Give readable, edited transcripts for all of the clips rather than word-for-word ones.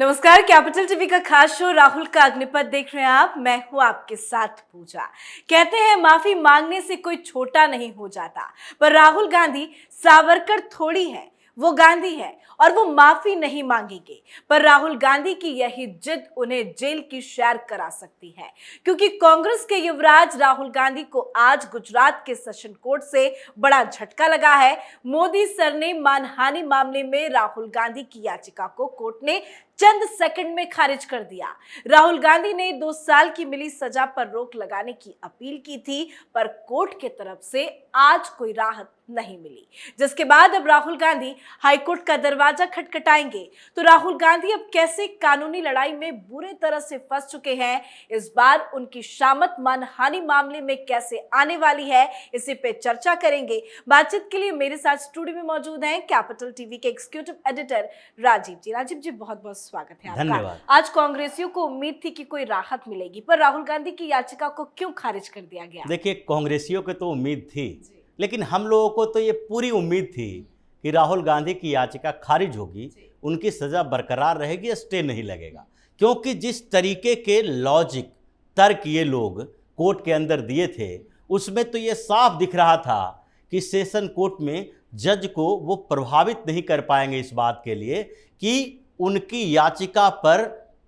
नमस्कार। Capital TV का खास शो राहुल का अग्निपथ देख रहे हैं आप। मैं हूं आपके साथ पूजा। कहते हैं माफी मांगने से कोई छोटा नहीं हो जाता, पर राहुल गांधी सावरकर थोड़ी है, वो गांधी है और वो माफी नहीं मांगेंगे। पर राहुल गांधी की यही जिद उन्हें जेल की सैर करा सकती है, क्योंकि कांग्रेस के युवराज राहुल गांधी को आज गुजरात के सेशन कोर्ट से बड़ा झटका लगा है। मोदी सर ने मानहानि मामले में राहुल गांधी की याचिका को कोर्ट ने चंद सेकंड में खारिज कर दिया। राहुल गांधी ने 2 साल की मिली सजा पर रोक लगाने की अपील की थी, पर कोर्ट के तरफ से आज कोई राहत नहीं मिली, जिसके बाद अब राहुल गांधी हाईकोर्ट का दरवाजा खटखटाएंगे। तो राहुल गांधी अब कैसे कानूनी लड़ाई में बुरी तरह से फंस चुके हैं, इस बार उनकी शामत मानहानि मामले में कैसे आने वाली है, इसी पे चर्चा करेंगे। बातचीत के लिए मेरे साथ स्टूडियो में मौजूद हैं कैपिटल टीवी के एग्जीक्यूटिव एडिटर राजीव जी। राजीव जी, बहुत बहुत स्वागत है आपका। धन्यवाद। आज कांग्रेसियों को उम्मीद थी कि कोई राहत मिलेगी, पर राहुल गांधी की याचिका को क्यों खारिज कर दिया गया? देखिए, कांग्रेसियों को तो उम्मीद थी, लेकिन हम लोगों को तो ये पूरी उम्मीद थी कि राहुल गांधी की याचिका खारिज होगी, उनकी सज़ा बरकरार रहेगी, स्टे नहीं लगेगा। क्योंकि जिस तरीके के लॉजिक तर्क ये लोग कोर्ट के अंदर दिए थे, उसमें तो ये साफ दिख रहा था कि सेशन कोर्ट में जज को वो प्रभावित नहीं कर पाएंगे इस बात के लिए कि उनकी याचिका पर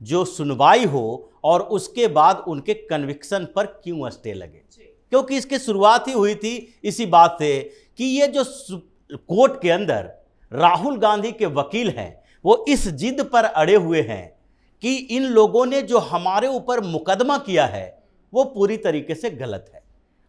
जो सुनवाई हो और उसके बाद उनके कन्विक्शन पर क्यों स्टे लगे। क्योंकि इसकी शुरुआत ही हुई थी इसी बात से कि ये जो कोर्ट के अंदर राहुल गांधी के वकील हैं, वो इस जिद पर अड़े हुए हैं कि इन लोगों ने जो हमारे ऊपर मुकदमा किया है वो पूरी तरीके से गलत है,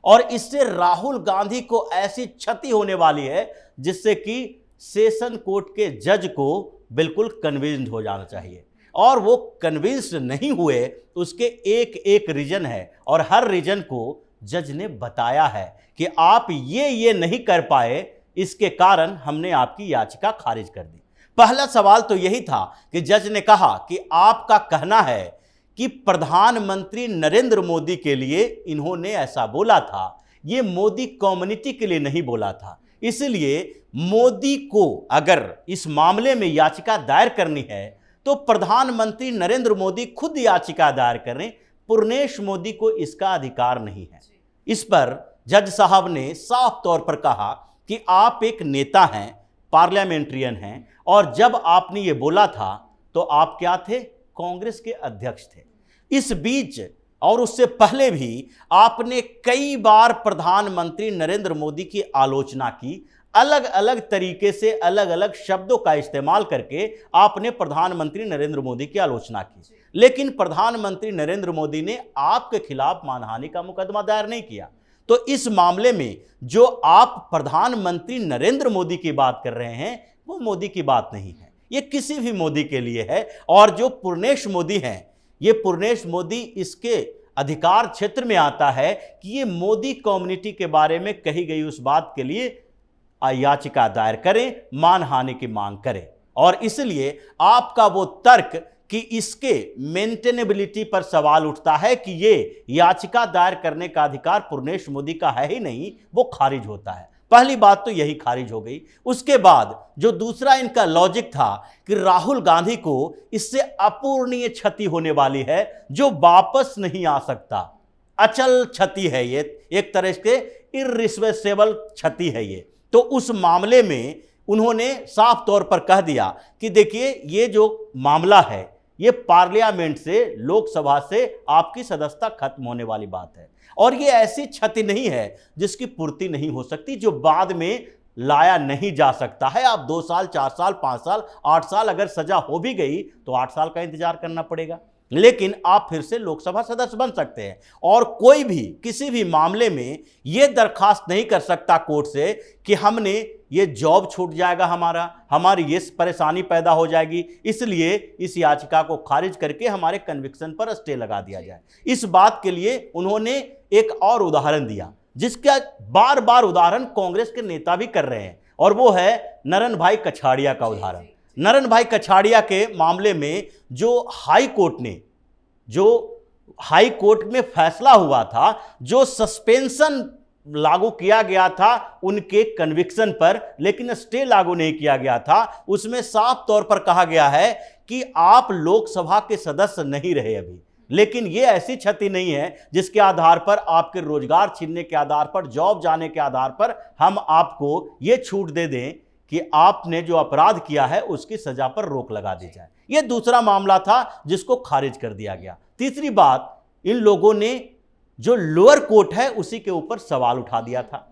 और इससे राहुल गांधी को ऐसी क्षति होने वाली है जिससे कि सेशन कोर्ट के जज को बिल्कुल कन्विंस्ड हो जाना चाहिए। और वो कन्विंस्ड नहीं हुए, उसके एक एक रीजन है, और हर रीजन को जज ने बताया है कि आप ये नहीं कर पाए, इसके कारण हमने आपकी याचिका खारिज कर दी। पहला सवाल तो यही था कि जज ने कहा कि आपका कहना है कि प्रधानमंत्री नरेंद्र मोदी के लिए इन्होंने ऐसा बोला था, ये मोदी कम्युनिटी के लिए नहीं बोला था, इसलिए मोदी को अगर इस मामले में याचिका दायर करनी है तो प्रधानमंत्री नरेंद्र मोदी खुद याचिका दायर करें, पूर्णेश मोदी को इसका अधिकार नहीं है। इस पर जज साहब ने साफ तौर पर कहा कि आप एक नेता हैं, पार्लियामेंट्रियन हैं, और जब आपने ये बोला था तो आप क्या थे? कांग्रेस के अध्यक्ष थे। इस बीच और उससे पहले भी आपने कई बार प्रधानमंत्री नरेंद्र मोदी की आलोचना की, अलग अलग तरीके से अलग अलग शब्दों का इस्तेमाल करके आपने प्रधानमंत्री नरेंद्र मोदी की आलोचना की, लेकिन प्रधानमंत्री नरेंद्र मोदी ने आपके खिलाफ मानहानि का मुकदमा दायर नहीं किया। तो इस मामले में जो आप प्रधानमंत्री नरेंद्र मोदी की बात कर रहे हैं वो मोदी की बात नहीं है, ये किसी भी मोदी के लिए है। और जो पूर्णेश मोदी हैं, ये पूर्णेश मोदी इसके अधिकार क्षेत्र में आता है कि ये मोदी कम्युनिटी के बारे में कही गई उस बात के लिए याचिका दायर करें, मानहानि की मांग करें। और इसलिए आपका वो तर्क कि इसके मेंटेनेबिलिटी पर सवाल उठता है कि ये याचिका दायर करने का अधिकार पूर्णेश मोदी का है ही नहीं, वो खारिज होता है। पहली बात तो यही खारिज हो गई। उसके बाद जो दूसरा इनका लॉजिक था कि राहुल गांधी को इससे अपूरणीय क्षति होने वाली है जो वापस नहीं आ सकता, अचल क्षति है ये, एक तरह से इर्रिवर्सिबल क्षति है ये। तो उस मामले में उन्होंने साफ तौर पर कह दिया कि देखिए, ये जो मामला है ये पार्लियामेंट से, लोकसभा से आपकी सदस्यता खत्म होने वाली बात है, और ये ऐसी क्षति नहीं है जिसकी पूर्ति नहीं हो सकती, जो बाद में लाया नहीं जा सकता है। आप 2 साल, 4 साल, 5 साल, 8 साल अगर सजा हो भी गई तो 8 साल का इंतजार करना पड़ेगा, लेकिन आप फिर से लोकसभा सदस्य बन सकते हैं। और कोई भी किसी भी मामले में यह दरखास्त नहीं कर सकता कोर्ट से कि हमने ये जॉब छूट जाएगा, हमारी ये परेशानी पैदा हो जाएगी, इसलिए इस याचिका को खारिज करके हमारे कन्विक्शन पर स्टे लगा दिया जाए। इस बात के लिए उन्होंने एक और उदाहरण दिया, जिसका बार बार उदाहरण कांग्रेस के नेता भी कर रहे हैं, और वो है नरन भाई कछाड़िया का उदाहरण। नरन भाई कछाड़िया के मामले में जो हाई कोर्ट में फैसला हुआ था, जो सस्पेंशन लागू किया गया था उनके कन्विक्शन पर, लेकिन स्टे लागू नहीं किया गया था, उसमें साफ तौर पर कहा गया है कि आप लोकसभा के सदस्य नहीं रहे अभी, लेकिन ये ऐसी क्षति नहीं है जिसके आधार पर आपके रोजगार छीनने के आधार पर, जॉब जाने के आधार पर हम आपको ये छूट दे दें कि आपने जो अपराध किया है उसकी सजा पर रोक लगा दी जाए। यह दूसरा मामला था जिसको खारिज कर दिया गया। तीसरी बात, इन लोगों ने जो लोअर कोर्ट है उसी के ऊपर सवाल उठा दिया था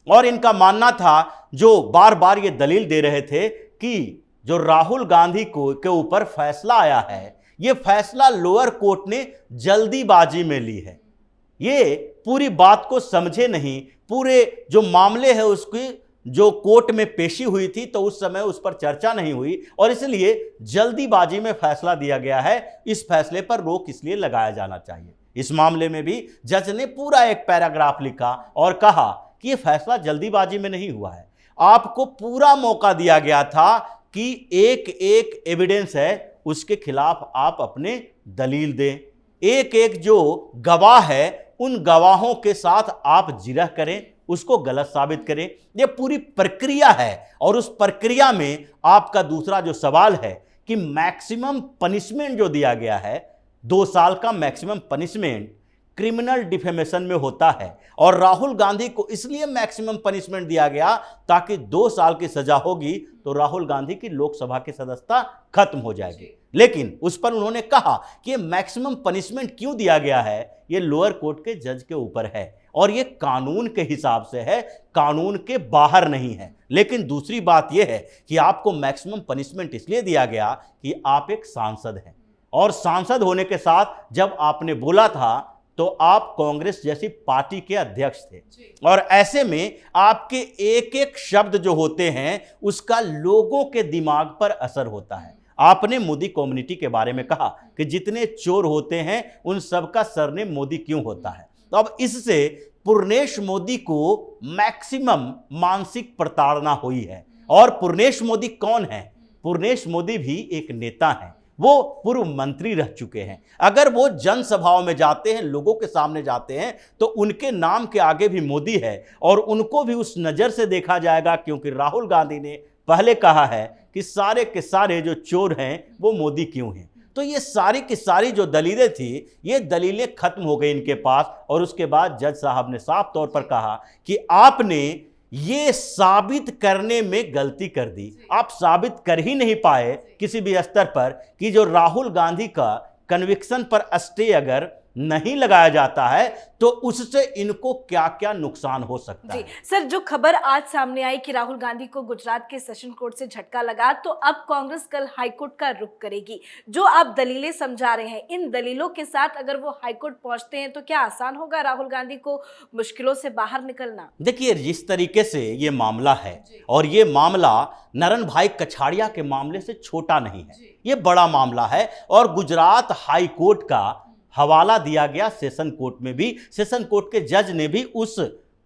और इनका मानना था, जो बार बार ये दलील दे रहे थे कि जो राहुल गांधी के ऊपर फैसला आया है, ये फैसला लोअर कोर्ट ने जल्दीबाजी में ली है। ये पूरी बात को समझे नहीं, पूरे जो मामले है उसकी जो कोर्ट में पेशी हुई थी तो उस समय उस पर चर्चा नहीं हुई और इसलिए जल्दीबाजी में फैसला दिया गया है। इस फैसले पर रोक इसलिए लगाया जाना चाहिए। इस मामले में भी जज ने पूरा एक पैराग्राफ लिखा और कहा कि यह फैसला जल्दीबाजी में नहीं हुआ है, आपको पूरा मौका दिया गया था कि एक एक एविडेंस है उसके खिलाफ आप अपने दलील दें, एक एक जो गवाह है उन गवाहों के साथ आप जिरह करें, उसको गलत साबित करें। यह पूरी प्रक्रिया है और उस प्रक्रिया में आपका दूसरा जो सवाल है कि मैक्सिमम पनिशमेंट जो दिया गया है, 2 साल का मैक्सिमम पनिशमेंट क्रिमिनल डिफेमेशन में होता है और राहुल गांधी को इसलिए मैक्सिमम पनिशमेंट दिया गया ताकि 2 साल की सजा होगी तो राहुल गांधी की लोकसभा की सदस्यता खत्म हो जाएगी। लेकिन उस पर उन्होंने कहा कि ये मैक्सिमम पनिशमेंट क्यों दिया गया है, ये लोअर कोर्ट के जज के ऊपर है और ये कानून के हिसाब से है, कानून के बाहर नहीं है। लेकिन दूसरी बात यह है कि आपको मैक्सिमम पनिशमेंट इसलिए दिया गया कि आप एक सांसद हैं और सांसद होने के साथ जब आपने बोला था तो आप कांग्रेस जैसी पार्टी के अध्यक्ष थे और ऐसे में आपके एक एक शब्द जो होते हैं उसका लोगों के दिमाग पर असर होता है। आपने मोदी कम्युनिटी के बारे में कहा कि जितने चोर होते हैं उन सब का सरनेम मोदी क्यों होता है, तो अब इससे पूर्णेश मोदी को मैक्सिमम मानसिक प्रताड़ना हुई है। और पूर्णेश मोदी कौन है? पूर्णेश मोदी भी एक नेता हैं, वो पूर्व मंत्री रह चुके हैं। अगर वो जनसभाओं में जाते हैं, लोगों के सामने जाते हैं तो उनके नाम के आगे भी मोदी है और उनको भी उस नज़र से देखा जाएगा, क्योंकि राहुल गांधी ने पहले कहा है कि सारे के सारे जो चोर हैं वो मोदी क्यों हैं। तो ये सारी की सारी जो दलीलें थी, ये दलीलें खत्म हो गई इनके पास और उसके बाद जज साहब ने साफ तौर पर कहा कि आपने ये साबित करने में गलती कर दी। आप साबित कर ही नहीं पाए किसी भी स्तर पर कि जो राहुल गांधी का कन्विक्शन पर स्टे अगर नहीं लगाया जाता है तो उससे इनको क्या क्या नुकसान हो सकता है। सर, जो खबर आज सामने आई कि राहुल गांधी को गुजरात के सेशन कोर्ट से झटका लगा, तो अब कांग्रेस कल हाईकोर्ट का रुख करेगी। जो आप दलीलें समझा रहे हैं, इन दलीलों के साथ अगर वो हाईकोर्ट पहुंचते हैं तो क्या आसान होगा राहुल गांधी को मुश्किलों से बाहर निकलना? देखिए, जिस तरीके से ये मामला है और ये मामला नरन भाई कछाड़िया के मामले से छोटा नहीं है, ये बड़ा मामला है और गुजरात हाई कोर्ट का हवाला दिया गया सेशन कोर्ट में भी। सेशन कोर्ट के जज ने भी उस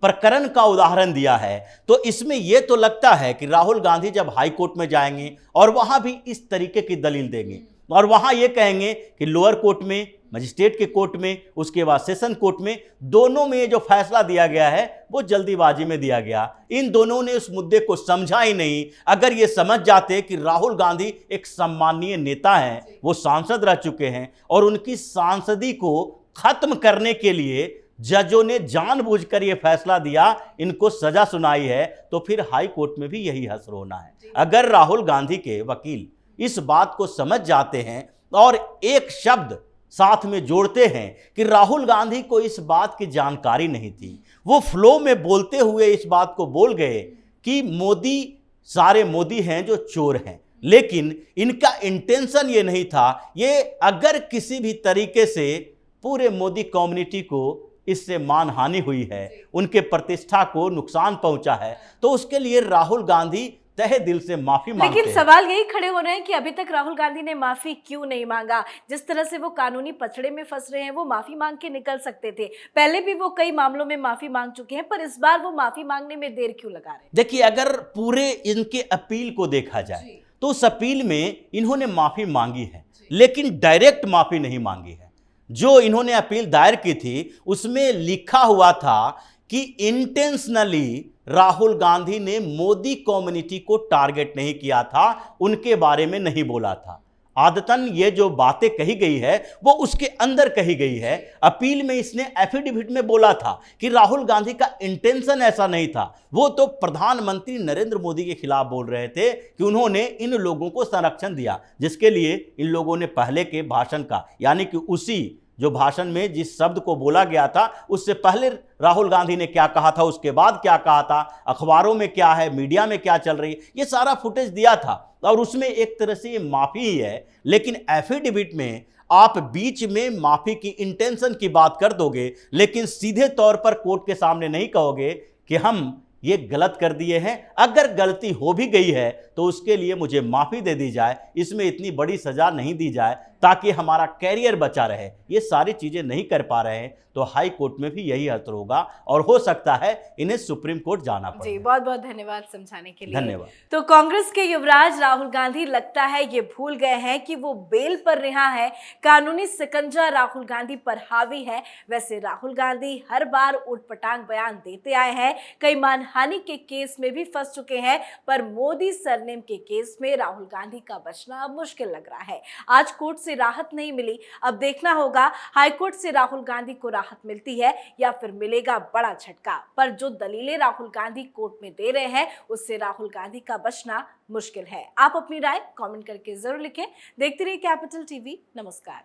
प्रकरण का उदाहरण दिया है। तो इसमें यह तो लगता है कि राहुल गांधी जब हाई कोर्ट में जाएंगे और वहां भी इस तरीके की दलील देंगे और वहां ये कहेंगे कि लोअर कोर्ट में, मजिस्ट्रेट के कोर्ट में, उसके बाद सेशन कोर्ट में, दोनों में जो फैसला दिया गया है वो जल्दीबाजी में दिया गया। इन दोनों ने उस मुद्दे को समझा ही नहीं। अगर ये समझ जाते कि राहुल गांधी एक सम्मानीय नेता हैं, वो सांसद रह चुके हैं और उनकी सांसदी को खत्म करने के लिए जजों ने जानबूझकर ये फैसला दिया, इनको सजा सुनाई है, तो फिर हाई कोर्ट में भी यही हश्र होना है। अगर राहुल गांधी के वकील इस बात को समझ जाते हैं और एक शब्द साथ में जोड़ते हैं कि राहुल गांधी को इस बात की जानकारी नहीं थी, वो फ्लो में बोलते हुए इस बात को बोल गए कि मोदी, सारे मोदी हैं जो चोर हैं, लेकिन इनका इंटेंशन ये नहीं था। ये अगर किसी भी तरीके से पूरे मोदी कम्युनिटी को इससे मानहानि हुई है, उनके प्रतिष्ठा को नुकसान पहुंचा है, तो उसके लिए राहुल गांधी तहे दिल से माफी मांगते हैं। लेकिन सवाल यही खड़े हो रहे हैं कि अभी तक राहुल गांधी ने माफी क्यों नहीं मांगा? जिस तरह से वो कानूनी पचड़े में फंस रहे हैं, वो माफी मांग के निकल सकते थे। पहले भी वो कई मामलों में माफी मांग चुके हैं, पर इस बार वो माफी मांगने में देर क्यों लगा रहे हैं? देखिए, अगर पूरे इनके अपील को देखा जाए तो उस अपील में इन्होंने माफी मांगी है, लेकिन डायरेक्ट माफी नहीं मांगी है। जो इन्होंने अपील दायर की थी उसमें लिखा हुआ था कि इंटेंशनली राहुल गांधी ने मोदी कम्युनिटी को टारगेट नहीं किया था, उनके बारे में नहीं बोला था। आदतन ये जो बातें कही गई है वो उसके अंदर कही गई है। अपील में इसने एफिडेविट में बोला था कि राहुल गांधी का इंटेंशन ऐसा नहीं था। वो तो प्रधानमंत्री नरेंद्र मोदी के खिलाफ बोल रहे थे कि उन्होंने इन लोगों को संरक्षण दिया, जिसके लिए इन लोगों ने पहले के भाषण का, यानी कि उसी जो भाषण में जिस शब्द को बोला गया था उससे पहले राहुल गांधी ने क्या कहा था, उसके बाद क्या कहा था, अखबारों में क्या है, मीडिया में क्या चल रही है, ये सारा फुटेज दिया था और उसमें एक तरह से ये माफी ही है। लेकिन एफिडेविट में आप बीच में माफी की इंटेंशन की बात कर दोगे, लेकिन सीधे तौर पर कोर्ट के सामने नहीं कहोगे कि हम ये गलत कर दिए हैं। अगर गलती हो भी गई है तो उसके लिए मुझे माफी दे दी जाए, इसमें इतनी बड़ी सजा नहीं दी जाए ताकि हमारा कैरियर बचा रहे। ये सारी चीजें नहीं कर पा रहे हैं तो हाई कोर्ट में भी यही असर होगा और हो सकता है इन्हें सुप्रीम कोर्ट जाना पड़े। जी, बहुत बहुत धन्यवाद समझाने के लिए। धन्यवाद। तो कांग्रेस के युवराज राहुल गांधी लगता है ये भूल गए हैं कि वो बेल पर रिहा है, कानूनी शिकंजा राहुल गांधी पर हावी है। वैसे राहुल गांधी हर बार उटपटांग बयान देते आए हैं, कई मानहानि के केस में भी फंस चुके हैं, पर मोदी सरनेम के केस में राहुल गांधी का बचना अब मुश्किल लग रहा है। आज कोर्ट से राहत नहीं मिली, अब देखना होगा हाईकोर्ट से राहुल गांधी को राहत मिलती है या फिर मिलेगा बड़ा झटका। पर जो दलीलें राहुल गांधी कोर्ट में दे रहे हैं उससे राहुल गांधी का बचना मुश्किल है। आप अपनी राय कमेंट करके जरूर लिखें। देखते रहिए कैपिटल टीवी। नमस्कार।